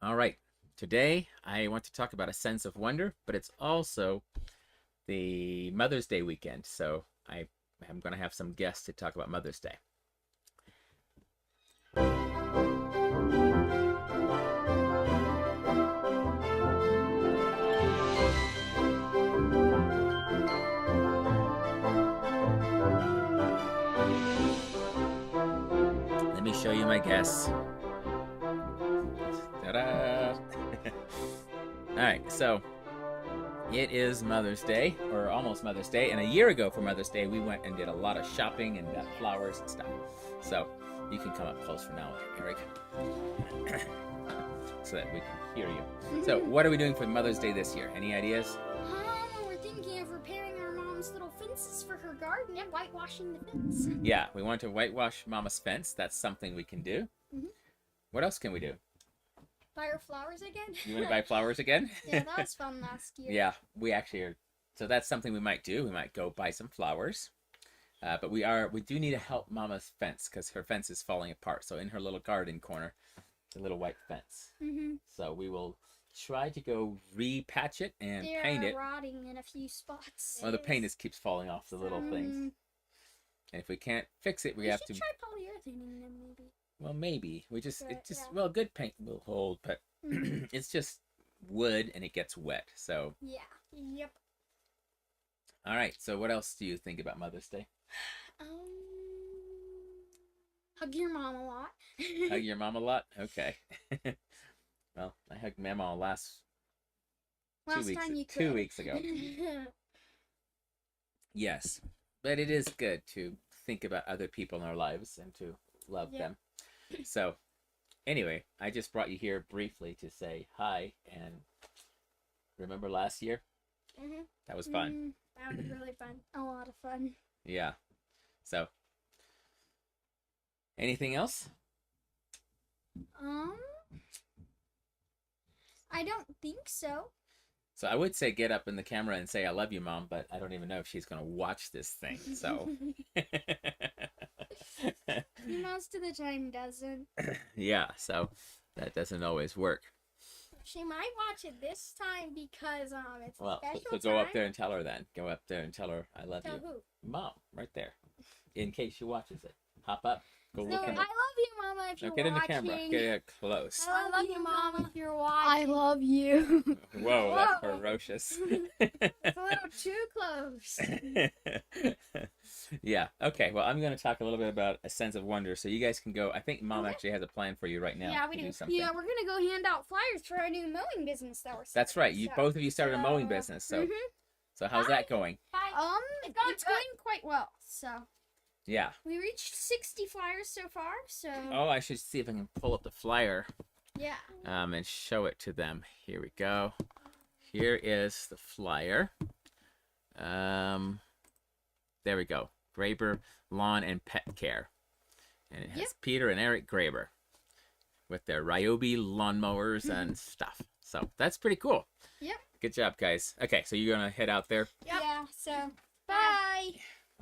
All right. Today, I want to talk about a sense of wonder, but it's also the Mother's Day weekend. So I am going to have some guests to talk about Mother's Day. Let me show you my guests. Ta-da! All right, so it is Mother's Day, or almost Mother's Day, and a year ago for Mother's Day, we went and did a lot of shopping and got flowers and stuff. So you can come up close for now, Eric, so that we can hear you. So, what are we doing for Mother's Day this year? Any ideas? We're thinking of repairing our mom's little fences for her garden and whitewashing the fence. Yeah, we want to whitewash Mama's fence. That's something we can do. Mhm. What else can we do? Buy her flowers again? You want to buy flowers again? Yeah, that was fun last year. Yeah, we actually are. So that's something we might do. We might go buy some flowers. But we do need to help Mama's fence because her fence is falling apart. So in her little garden corner, the little white fence. Mm-hmm. So we will try to go repatch it and They're paint it. rotting in a few spots. Well, the paint just keeps falling off the little things. And if we can't fix it, we have to. try polyurethaning them, maybe. Well, maybe we just But, it just yeah. well, good paint will hold, but it's just wood and it gets wet. So Yeah. Yep. all right. So what else do you think about Mother's Day? Hug your mom a lot. Hug your mom a lot. Okay. Well, I hugged Mama last Time you 2 could. weeks ago. Yes, but it is good to think about other people in our lives and to love Yeah. them. So, anyway, I just brought you here briefly to say hi and remember last year? Mhm. That was fun. That was really fun. A lot of fun. Yeah. So, anything else? I don't think so. So I would say get up in the camera and say I love you, Mom, but I don't even know if she's going to watch this thing. So, Most of the time doesn't. yeah, so that doesn't always work. She might watch it this time because it's Well, a special so time. go up there and tell her then. Go up there and tell her I love Tell you. who? Mom, right there. In case she watches it. Hop up. Go No, look I in love the... you, Mama, if No, you're get in the watching. camera. Get it close. I love you, Mama, if you're watching. I love you. Whoa, that's Whoa. ferocious. It's a little too close. Yeah, okay. Well, I'm going to talk a little bit about a sense of wonder. So you guys can go. I think Mom actually has a plan for you right now. Yeah, we to do. something. Yeah, we're gonna go hand out flyers for our new mowing business that we're starting. That's right. You so. both of you started a mowing business. So, so how's that going? It's going quite well. So Yeah. we reached 60 flyers so far. So Oh, I should see if I can pull up the flyer yeah. and show it to them. Here we go. Here is the flyer. There we go. Graber Lawn and Pet Care. And it has Yep. Peter and Eric Graber with their Ryobi lawnmowers and stuff. So that's pretty cool. Yep. Good job, guys. Okay, so you're going to head out there. Yep. Yeah. So bye.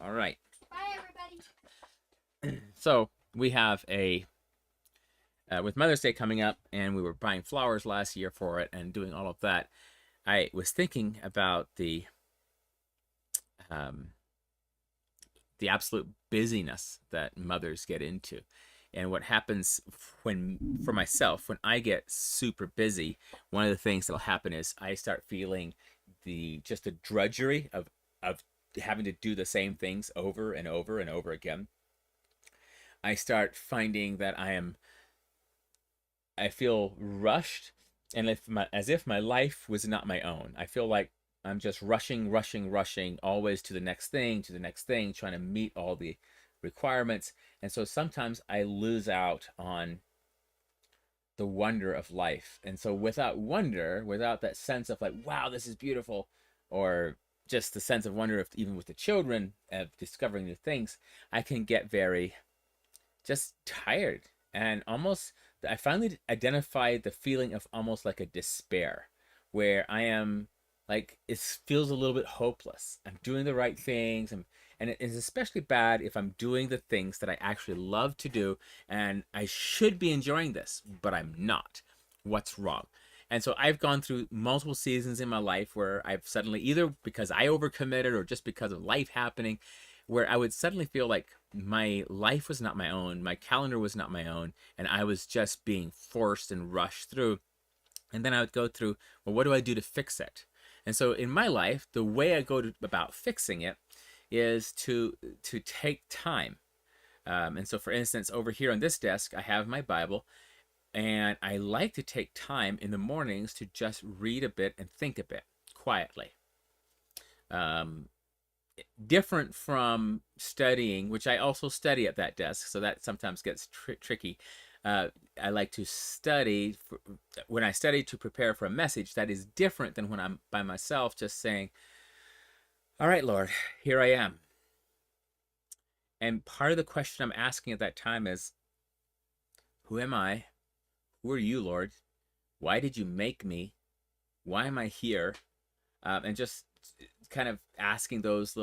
All right. Bye, everybody. So we have with Mother's Day coming up, and we were buying flowers last year for it and doing all of that. I was thinking about the absolute busyness that mothers get into, and what happens for myself when I get super busy. One of the things that'll happen is I start feeling the drudgery of having to do the same things over and over and over again. I start finding that I feel rushed, and as if my life was not my own. I feel like I'm just rushing, always to the next thing, trying to meet all the requirements. And so sometimes I lose out on the wonder of life. And so without wonder, without that sense of like, wow, this is beautiful, or just the sense of wonder of even with the children of discovering new things, I can get very just tired. And almost, I finally identified the feeling of almost like a despair, where I am like, it feels a little bit hopeless. I'm doing the right things, and it is especially bad if I'm doing the things that I actually love to do, and I should be enjoying this, but I'm not. what's wrong. And so I've gone through multiple seasons in my life where I've suddenly, either because I overcommitted or just because of life happening, where I would suddenly feel like my life was not my own, my calendar was not my own, and I was just being forced and rushed through. And then I would go through, well, what do I do to fix it? And so in my life, the way I go about fixing it is to take time. And so, for instance, over here on this desk, I have my Bible, and I like to take time in the mornings to just read a bit and think a bit quietly. Um, Different from studying, which I also study at that desk, so that sometimes gets tricky. I like to study when I study to prepare for a message. That is different than when I'm by myself, just saying, all right, Lord, here I am. And part of the question I'm asking at that time is, who am I? Who are you, Lord? Why did you make me? Why am I here? And just kind of asking those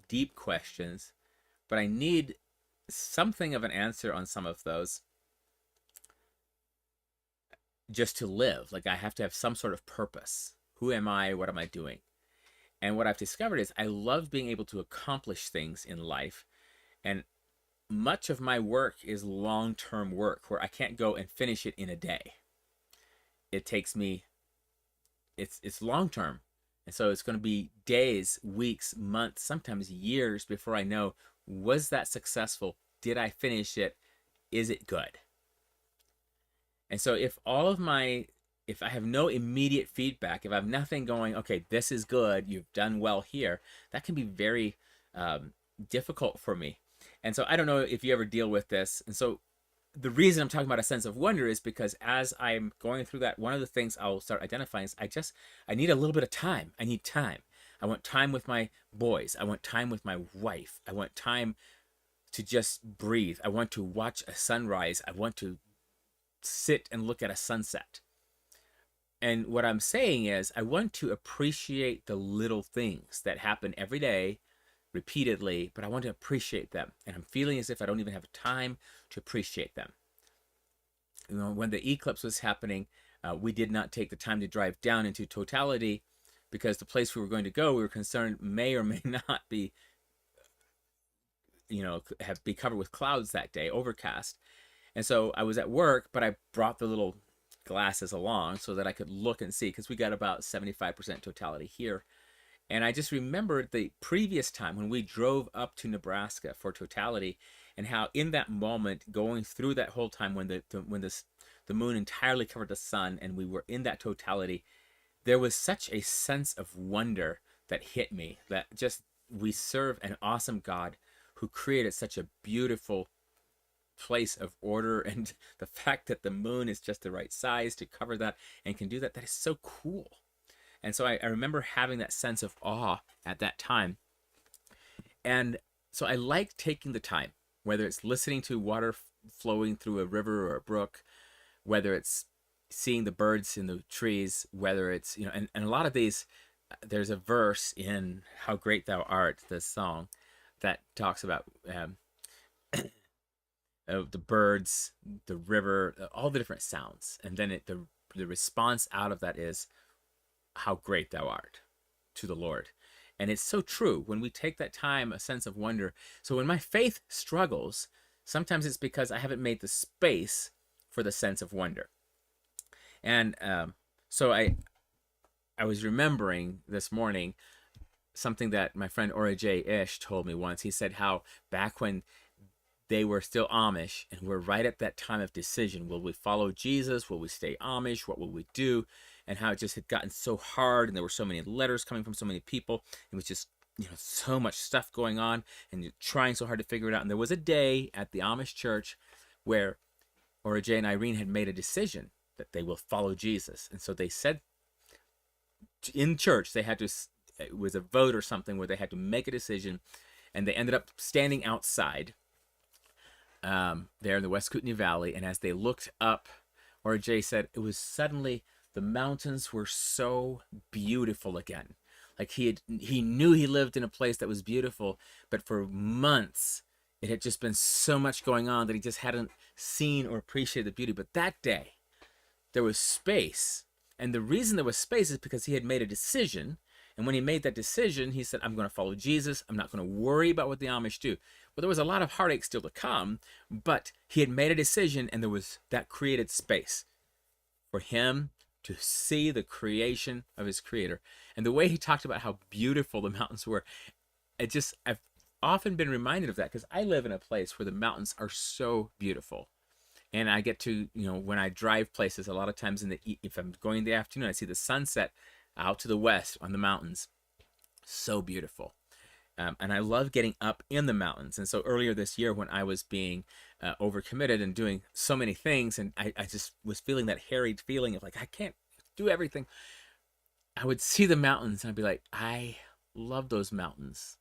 deep questions. But I need something of an answer on some of those just to live. Like, I have to have some sort of purpose. Who am I? What am I doing? And what I've discovered is I love being able to accomplish things in life. And much of my work is long-term work where I can't go and finish it in a day. It takes me, it's long-term. And so it's going to be days, weeks, months, sometimes years before I know, was that successful? Did I finish it? Is it good? And so if I have no immediate feedback, if I have nothing going, okay, this is good, you've done well here, that can be very difficult for me. And so I don't know if you ever deal with this. And so the reason I'm talking about a sense of wonder is because as I'm going through that, one of the things I'll start identifying is I need a little bit of time. I need time. I want time with my boys. I want time with my wife. I want time to just breathe. I want to watch a sunrise. I want to sit and look at a sunset. And what I'm saying is I want to appreciate the little things that happen every day, repeatedly, but I want to appreciate them. And I'm feeling as if I don't even have time to appreciate them. You know, when the eclipse was happening, we did not take the time to drive down into totality because the place we were going to go, we were concerned may or may not be, be covered with clouds that day, overcast. And so I was at work, but I brought the little glasses along so that I could look and see, because we got about 75% totality here. And I just remembered the previous time when we drove up to Nebraska for totality, and how in that moment, going through that whole time when the moon entirely covered the sun and we were in that totality, there was such a sense of wonder that hit me, that just we serve an awesome God who created such a beautiful place of order, and the fact that the moon is just the right size to cover that and can do that, that is so cool. And so I remember having that sense of awe at that time. And so I like taking the time, whether it's listening to water flowing through a river or a brook, whether it's seeing the birds in the trees, whether it's, and a lot of these, there's a verse in How Great Thou Art, this song, that talks about the birds, the river, all the different sounds. And then the response out of that is, how great thou art, to the Lord. And it's so true when we take that time, a sense of wonder. So when my faith struggles, sometimes it's because I haven't made the space for the sense of wonder. And so I was remembering this morning something that my friend Ora J. Ish told me once. He said how back when they were still Amish and we're right at that time of decision, will we follow Jesus? Will we stay Amish? What will we do? And how it just had gotten so hard, and there were so many letters coming from so many people. It was just, so much stuff going on, and you're trying so hard to figure it out. And there was a day at the Amish church where Ora J and Irene had made a decision that they will follow Jesus. And so they said in church, they had to, it was a vote or something where they had to make a decision, and they ended up standing outside there in the West Kootenai Valley. And as they looked up, Ora J said it was suddenly, the mountains were so beautiful again. Like he knew he lived in a place that was beautiful, but for months it had just been so much going on that he just hadn't seen or appreciated the beauty. But that day, there was space. And the reason there was space is because he had made a decision. And when he made that decision, he said, I'm going to follow Jesus. I'm not going to worry about what the Amish do. Well, there was a lot of heartache still to come, but he had made a decision, and there was that created space for him to see the creation of his creator. And the way he talked about how beautiful the mountains were, I've often been reminded of that because I live in a place where the mountains are so beautiful. And I get to, when I drive places, a lot of times if I'm going in the afternoon, I see the sunset out to the west on the mountains. So beautiful. And I love getting up in the mountains. And so earlier this year, when I was being overcommitted and doing so many things, and I just was feeling that harried feeling of like, I can't do everything, I would see the mountains and I'd be like, I love those mountains,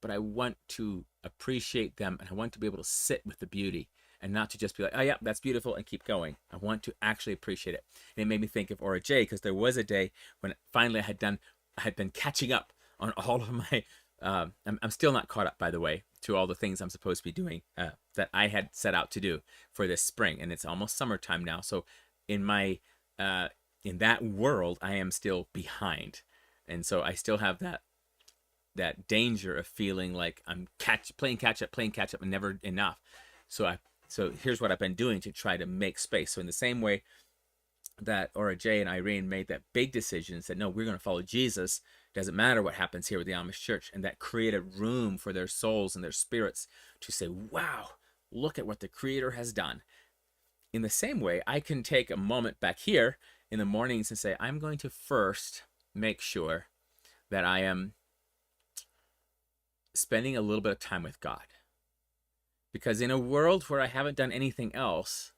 but I want to appreciate them, and I want to be able to sit with the beauty and not to just be like, oh yeah, that's beautiful, and keep going. I want to actually appreciate it. And it made me think of Ora J, because there was a day when finally I had been catching up on all of my I'm still not caught up, by the way, to all the things I'm supposed to be doing that I had set out to do for this spring. And it's almost summertime now. So in my in that world, I am still behind. And so I still have that danger of feeling like I'm playing catch up, and never enough. So here's what I've been doing to try to make space. So in the same way that Ora J and Irene made that big decision and said, no, we're going to follow Jesus. Doesn't matter what happens here with the Amish church. And that created room for their souls and their spirits to say, wow, look at what the Creator has done. In the same way, I can take a moment back here in the mornings and say, I'm going to first make sure that I am spending a little bit of time with God. Because in a world where I haven't done anything else,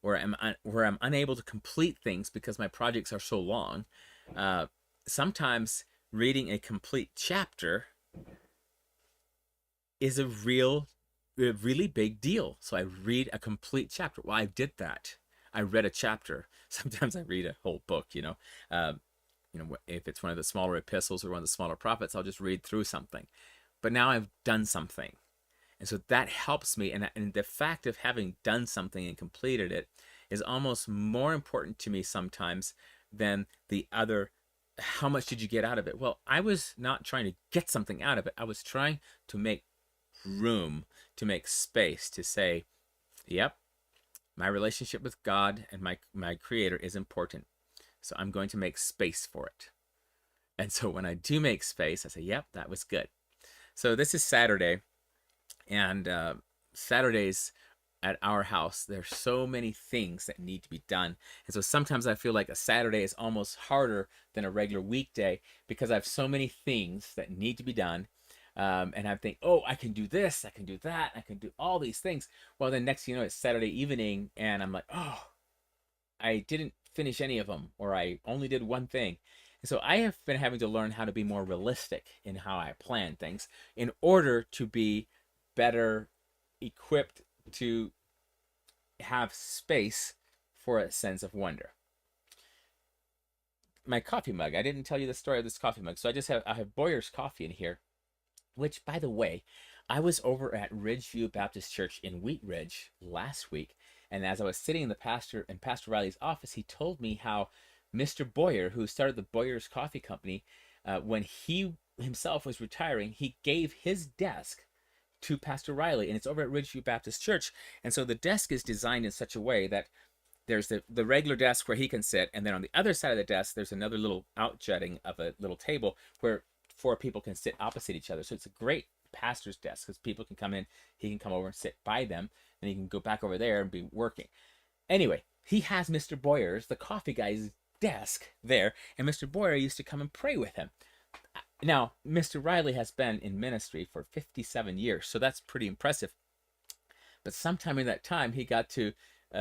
where I'm unable to complete things because my projects are so long, sometimes reading a complete chapter is a really big deal. So I read a complete chapter. Well, I did that. I read a chapter. Sometimes I read a whole book. If it's one of the smaller epistles or one of the smaller prophets, I'll just read through something. But now I've done something. And so that helps me. And the fact of having done something and completed it is almost more important to me sometimes than the other. How much did you get out of it? Well, I was not trying to get something out of it. I was trying to make room, to make space, to say, yep, my relationship with God and my Creator is important. So I'm going to make space for it. And so when I do make space, I say, yep, that was good. So this is Saturday. And Saturdays at our house, there's so many things that need to be done. And so sometimes I feel like a Saturday is almost harder than a regular weekday because I have so many things that need to be done. And I think, oh, I can do this, I can do that, I can do all these things. Well, then next thing you know, it's Saturday evening, and I'm like, oh, I didn't finish any of them, or I only did one thing. And so I have been having to learn how to be more realistic in how I plan things in order to be better equipped to have space for a sense of wonder. My coffee mug. I didn't tell you the story of this coffee mug. So I have Boyer's coffee in here, which, by the way, I was over at Ridgeview Baptist Church in Wheat Ridge last week. And as I was sitting in Pastor Riley's office, he told me how Mr. Boyer, who started the Boyer's Coffee Company, when he himself was retiring, he gave his desk to Pastor Riley, and it's over at Ridgeview Baptist Church. And so the desk is designed in such a way that there's the regular desk where he can sit, and then on the other side of the desk, there's another little outjutting of a little table where 4 people can sit opposite each other. So it's a great pastor's desk because people can come in, he can come over and sit by them, and he can go back over there and be working. Anyway, he has Mr. Boyer's, the coffee guy's desk there, and Mr. Boyer used to come and pray with him. Now, Mr. Riley has been in ministry for 57 years, so that's pretty impressive. But sometime in that time, he got to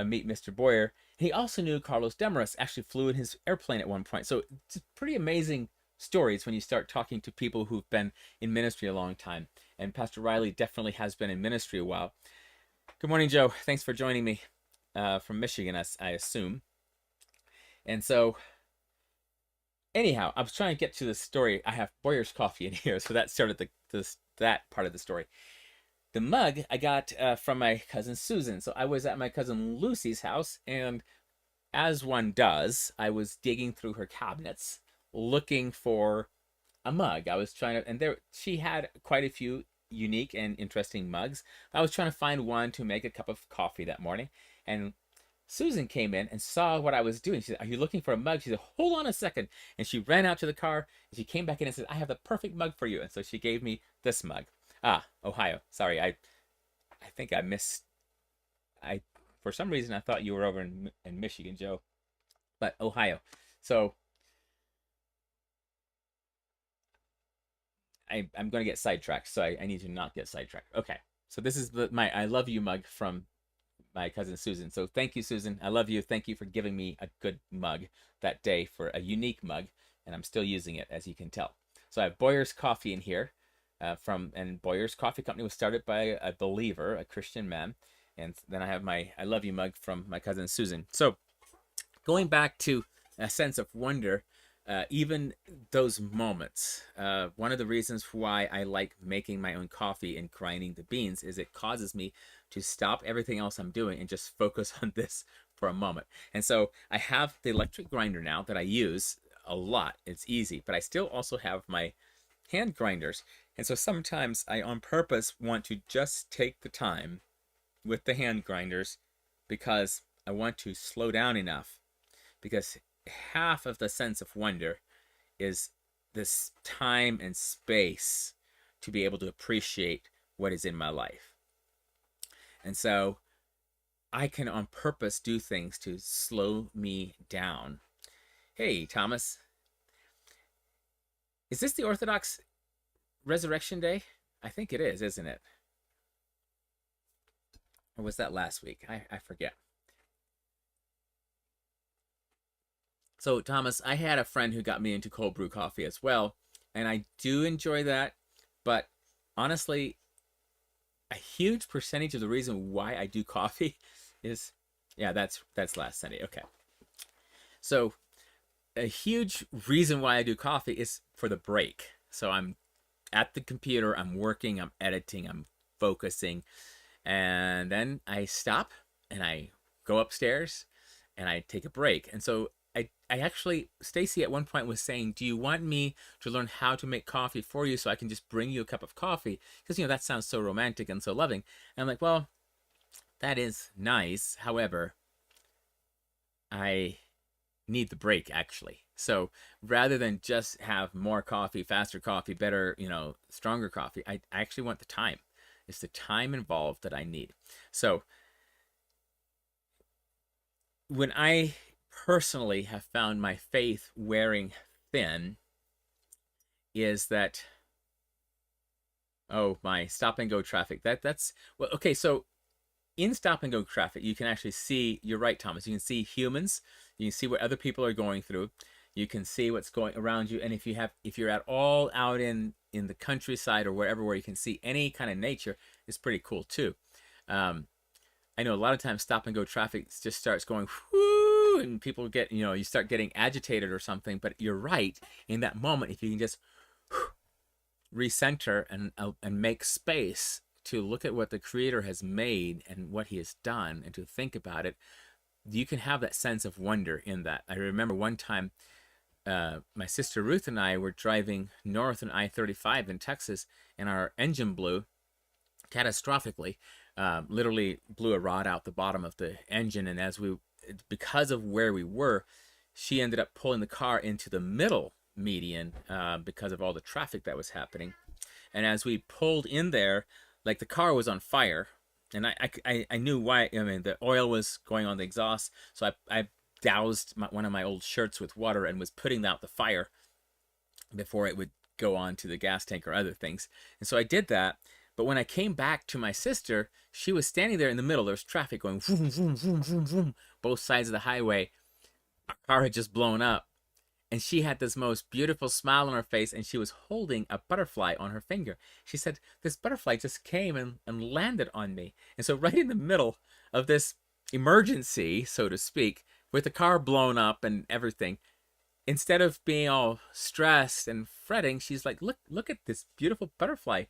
meet Mr. Boyer. He also knew Carlos Demarest, actually flew in his airplane at one point. So it's pretty amazing stories when you start talking to people who've been in ministry a long time. And Pastor Riley definitely has been in ministry a while. Good morning, Joe. Thanks for joining me from Michigan, I assume. And so anyhow, I was trying to get to the story. I have Boyer's coffee in here, so that started that part of the story. The mug I got from my cousin Susan. So I was at my cousin Lucy's house, and as one does, I was digging through her cabinets looking for a mug. I was trying to, and there she had quite a few unique and interesting mugs. I was trying to find one to make a cup of coffee that morning, and Susan came in and saw what I was doing. She said, "Are you looking for a mug?" She said, "Hold on a second." And she ran out to the car and she came back in and said, "I have the perfect mug for you." And so she gave me this mug. Ah, Ohio. Sorry, I think I missed. I For some reason I thought you were over in Michigan, Joe, but Ohio. So I'm going to get sidetracked, so I need to not get sidetracked. Okay, so this is my I love you mug from my cousin Susan. So thank you, Susan. I love you. Thank you for giving me a good mug that day, for a unique mug, and I'm still using it, as you can tell. So I have Boyer's Coffee in here, and Boyer's Coffee Company was started by a believer, a Christian man, and then I have my I love you mug from my cousin Susan. So going back to a sense of wonder, even those moments. One of the reasons why I like making my own coffee and grinding the beans is it causes me to stop everything else I'm doing and just focus on this for a moment. And so I have the electric grinder now that I use a lot. It's easy, but I still also have my hand grinders. And so sometimes I on purpose want to just take the time with the hand grinders because I want to slow down enough, because half of the sense of wonder is this time and space to be able to appreciate what is in my life. And so I can on purpose do things to slow me down. Hey, Thomas, is this the Orthodox Resurrection Day? I think it is, isn't it? Or was that last week? I forget. So, Thomas, I had a friend who got me into cold brew coffee as well, and I do enjoy that. But honestly, a huge percentage of the reason why I do coffee is, yeah, that's last Sunday. Okay. So, a huge reason why I do coffee is for the break. So, I'm at the computer, I'm working, I'm editing, I'm focusing, and then I stop and I go upstairs and I take a break. And so I actually, Stacy at one point was saying, "Do you want me to learn how to make coffee for you so I can just bring you a cup of coffee?" Because, that sounds so romantic and so loving. And I'm like, well, that is nice. However, I need the break, actually. So rather than just have more coffee, faster coffee, better, stronger coffee, I actually want the time. It's the time involved that I need. So when I personally have found my faith wearing thin is that, oh, my stop and go traffic. That's well, okay, so in stop and go traffic, you can actually see, you're right, Thomas, you can see humans, you can see what other people are going through, you can see what's going around you, and if you're at all out in the countryside or wherever where you can see any kind of nature, it's pretty cool too. I know a lot of times stop and go traffic just starts going whoo, and people get, you start getting agitated or something. But you're right, in that moment, if you can just recenter and make space to look at what the Creator has made and what He has done, and to think about it, you can have that sense of wonder in that. I remember one time, my sister Ruth and I were driving north on I-35 in Texas, and our engine blew catastrophically. Literally blew a rod out the bottom of the engine, and because of where we were, she ended up pulling the car into the middle median because of all the traffic that was happening. And as we pulled in there, like, the car was on fire, and I knew why. I mean, the oil was going on the exhaust, so I doused one of my old shirts with water and was putting out the fire before it would go on to the gas tank or other things. And so I did that. But when I came back to my sister, she was standing there in the middle. There was traffic going vroom, vroom, vroom, vroom, vroom, both sides of the highway. Our car had just blown up. And she had this most beautiful smile on her face, and she was holding a butterfly on her finger. She said, "This butterfly just came and landed on me." And so right in the middle of this emergency, so to speak, with the car blown up and everything, instead of being all stressed and fretting, she's like, look at this beautiful butterfly.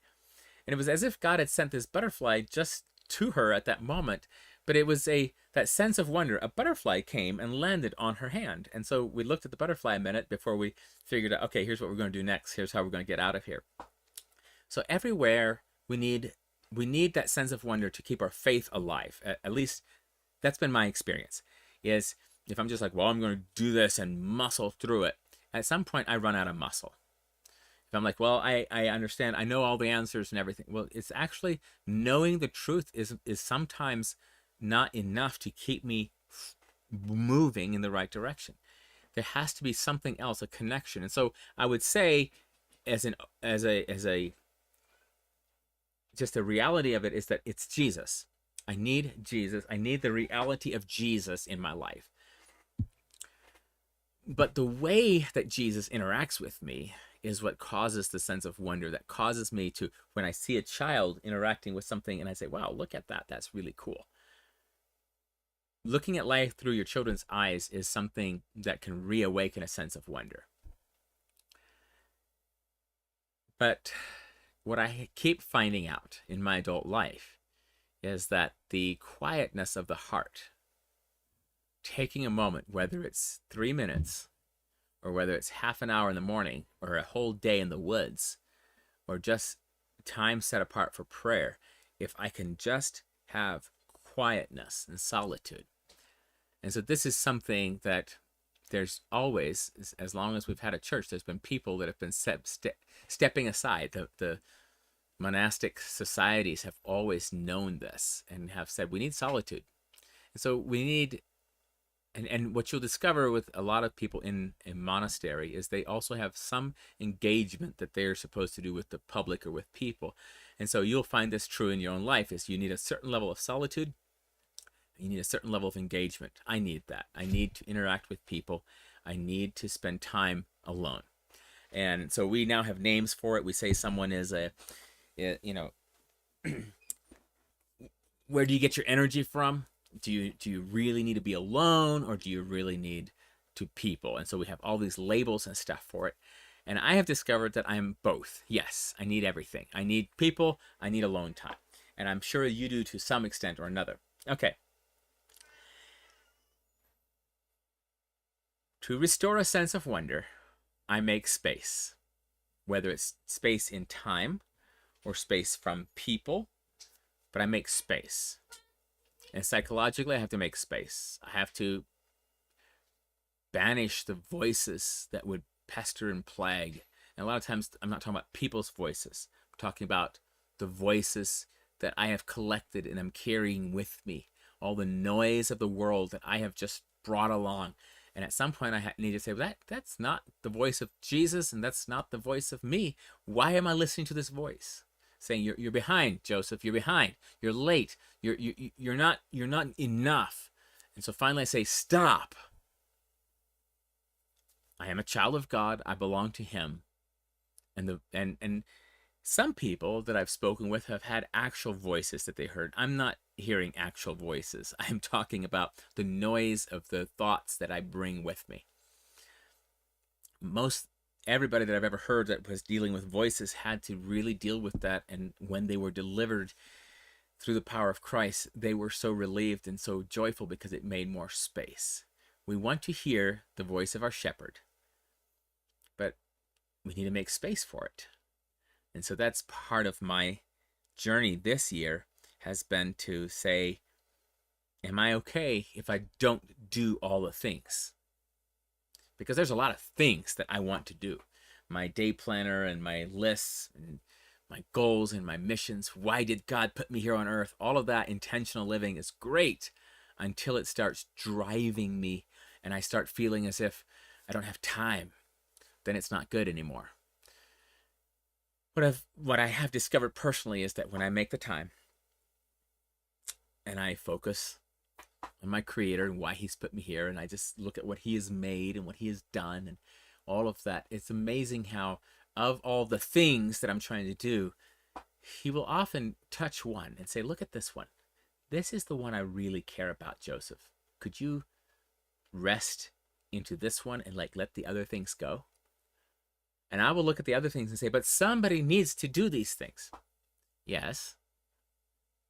And it was as if God had sent this butterfly just to her at that moment But it was that sense of wonder. A butterfly came and landed on her hand. And so we looked at the butterfly a minute before we figured out, okay, here's what we're going to do next. Here's how we're going to get out of here. So everywhere we need that sense of wonder to keep our faith alive. At least that's been my experience. Is if I'm just like, well, I'm going to do this and muscle through it, at some point I run out of muscle. If I'm like, well, I understand, I know all the answers and everything. Well, it's actually knowing the truth is sometimes not enough to keep me moving in the right direction. There has to be something else, a connection. And so I would say, as a just the reality of it is that it's Jesus. I need Jesus. I need the reality of Jesus in my life. But the way that Jesus interacts with me is what causes the sense of wonder, that causes me to, when I see a child interacting with something and I say, wow, look at that. That's really cool. Looking at life through your children's eyes is something that can reawaken a sense of wonder. But what I keep finding out in my adult life is that the quietness of the heart, taking a moment, whether it's 3 minutes or whether it's half an hour in the morning or a whole day in the woods or just time set apart for prayer, if I can just have quietness and solitude. And so this is something that there's always, as long as we've had a church, there's been people that have been stepping aside. The monastic societies have always known this and have said, we need solitude. And so we need, and what you'll discover with a lot of people in a monastery is they also have some engagement that they're supposed to do with the public or with people. And so you'll find this true in your own life, is you need a certain level of solitude. You need a certain level of engagement. I need that. I need to interact with people. I need to spend time alone. And so we now have names for it. We say someone is where do you get your energy from? Do you really need to be alone, or do you really need to people? And so we have all these labels and stuff for it. And I have discovered that I'm both. Yes, I need everything. I need people. I need alone time. And I'm sure you do to some extent or another. Okay. To restore a sense of wonder, I make space, whether it's space in time or space from people, but I make space. And psychologically, I have to make space. I have to banish the voices that would pester and plague. And a lot of times, I'm not talking about people's voices. I'm talking about the voices that I have collected and I'm carrying with me. All the noise of the world that I have just brought along. And at some point, I need to say, well, that's not the voice of Jesus, and that's not the voice of me. Why am I listening to this voice? Saying, you're behind, Joseph. You're behind. You're late. You're not enough. And so finally, I say, stop. I am a child of God. I belong to Him. And some people that I've spoken with have had actual voices that they heard. I'm not hearing actual voices. I'm talking about the noise of the thoughts that I bring with me. Everybody that I've ever heard that was dealing with voices had to really deal with that. And when they were delivered through the power of Christ, they were so relieved and so joyful because it made more space. We want to hear the voice of our shepherd, but we need to make space for it. And so that's part of my journey this year, has been to say, am I okay if I don't do all the things? Because there's a lot of things that I want to do. My day planner and my lists and my goals and my missions. Why did God put me here on earth? All of that intentional living is great until it starts driving me and I start feeling as if I don't have time. Then it's not good anymore. What I have discovered personally is that when I make the time and I focus on my Creator and why He's put me here, and I just look at what He has made and what He has done and all of that, it's amazing how of all the things that I'm trying to do, He will often touch one and say, look at this one. This is the one I really care about, Joseph. Could you rest into this one and let the other things go? And I will look at the other things and say, but somebody needs to do these things. Yes.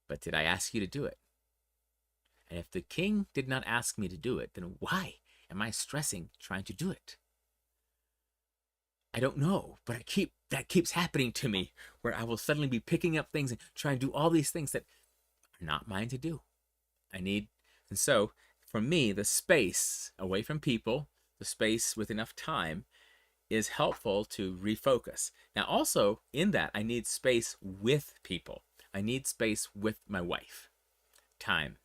But did I ask you to do it? And if the king did not ask me to do it, then why am I stressing trying to do it? I don't know, but that keeps happening to me, where I will suddenly be picking up things and trying to do all these things that are not mine to do. And so for me, the space away from people, the space with enough time, is helpful to refocus. Now, also in that, I need space with people. I need space with my wife, time.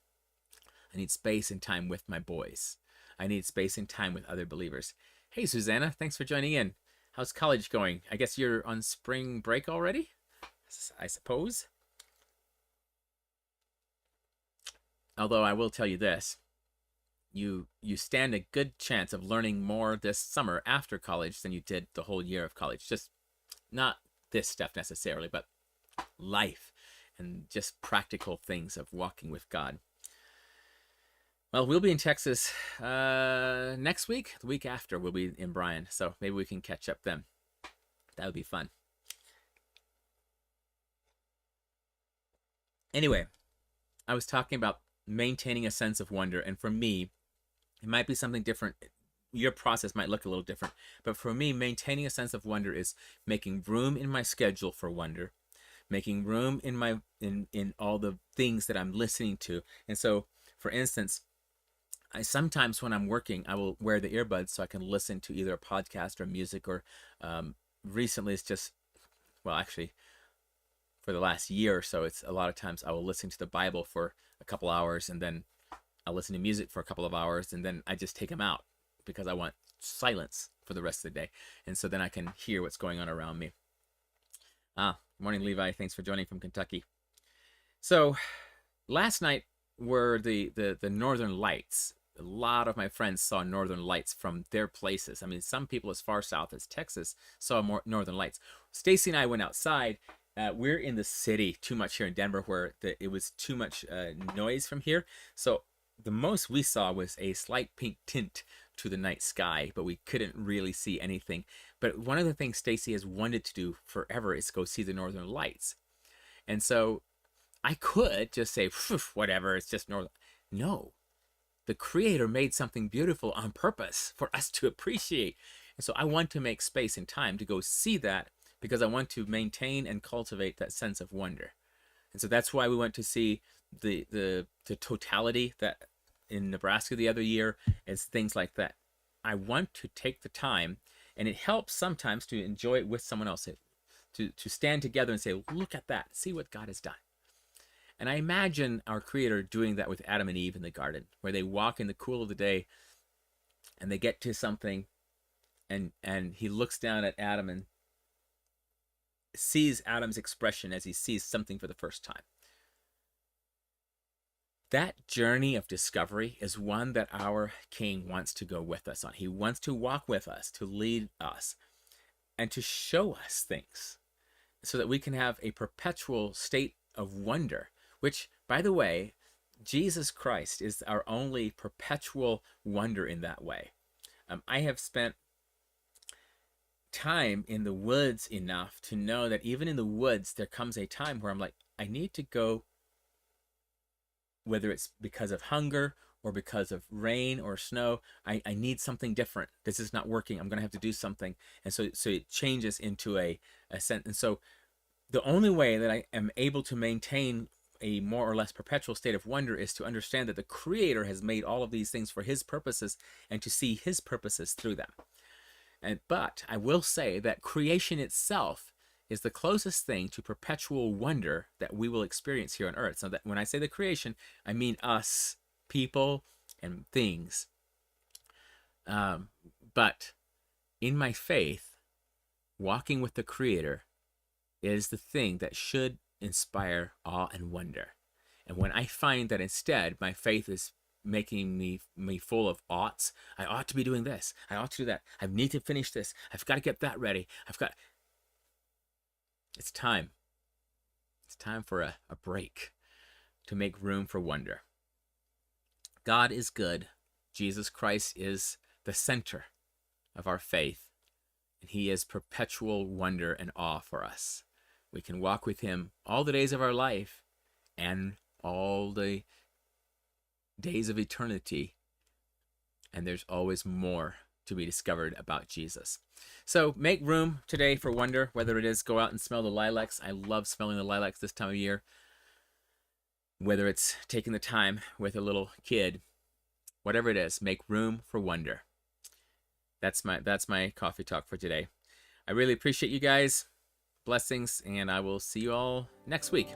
I need space and time with my boys. I need space and time with other believers. Hey, Susanna, thanks for joining in. How's college going? I guess you're on spring break already, I suppose. Although I will tell you this, you stand a good chance of learning more this summer after college than you did the whole year of college. Just not this stuff necessarily, but life and just practical things of walking with God. Well, we'll be in Texas next week. The week after, we'll be in Bryan. So maybe we can catch up then. That would be fun. Anyway, I was talking about maintaining a sense of wonder. And for me, it might be something different. Your process might look a little different. But for me, maintaining a sense of wonder is making room in my schedule for wonder, making room in all the things that I'm listening to. And so, for instance, I sometimes when I'm working, I will wear the earbuds so I can listen to either a podcast or music, or recently it's just, well, actually for the last year or so, it's a lot of times I will listen to the Bible for a couple hours, and then I'll listen to music for a couple of hours, and then I just take them out because I want silence for the rest of the day. And so then I can hear what's going on around me. Morning, Levi. Thanks for joining from Kentucky. So last night were the Northern Lights. A lot of my friends saw Northern Lights from their places. I mean, some people as far south as Texas saw more Northern Lights. Stacy and I went outside. We're in the city too much here in Denver, where it was too much noise from here. So the most we saw was a slight pink tint to the night sky, but we couldn't really see anything. But one of the things Stacy has wanted to do forever is go see the Northern Lights. And so I could just say, whatever, it's just Northern. No, the Creator made something beautiful on purpose for us to appreciate. And so I want to make space and time to go see that, because I want to maintain and cultivate that sense of wonder. And so that's why we went to see the totality that in Nebraska the other year, and things like that. I want to take the time, and it helps sometimes to enjoy it with someone else, to stand together and say, look at that, see what God has done. And I imagine our Creator doing that with Adam and Eve in the garden, where they walk in the cool of the day and they get to something, and he looks down at Adam and sees Adam's expression as he sees something for the first time. That journey of discovery is one that our King wants to go with us on. He wants to walk with us, to lead us, and to show us things so that we can have a perpetual state of wonder, which, by the way, Jesus Christ is our only perpetual wonder in that way. I have spent time in the woods enough to know that even in the woods, there comes a time where I'm like, I need to go, whether it's because of hunger or because of rain or snow. I need something different. This is not working. I'm going to have to do something. And so it changes into a sense. And so the only way that I am able to maintain a more or less perpetual state of wonder is to understand that the Creator has made all of these things for His purposes, and to see His purposes through them. But I will say that creation itself is the closest thing to perpetual wonder that we will experience here on earth. So that when I say the creation, I mean us, people and things. But in my faith, walking with the Creator is the thing that should inspire awe and wonder. And when I find that instead my faith is making me full of oughts, I ought to be doing this, I ought to do that, I need to finish this, I've got to get that ready, it's time for a break, to make room for wonder. God is good. Jesus Christ is the center of our faith, and He is perpetual wonder and awe for us. We can walk with Him all the days of our life, and all the days of eternity, and there's always more to be discovered about Jesus. So make room today for wonder, whether it is go out and smell the lilacs. I love smelling the lilacs this time of year. Whether it's taking the time with a little kid, whatever it is, make room for wonder. That's my coffee talk for today. I really appreciate you guys. Blessings, and I will see you all next week.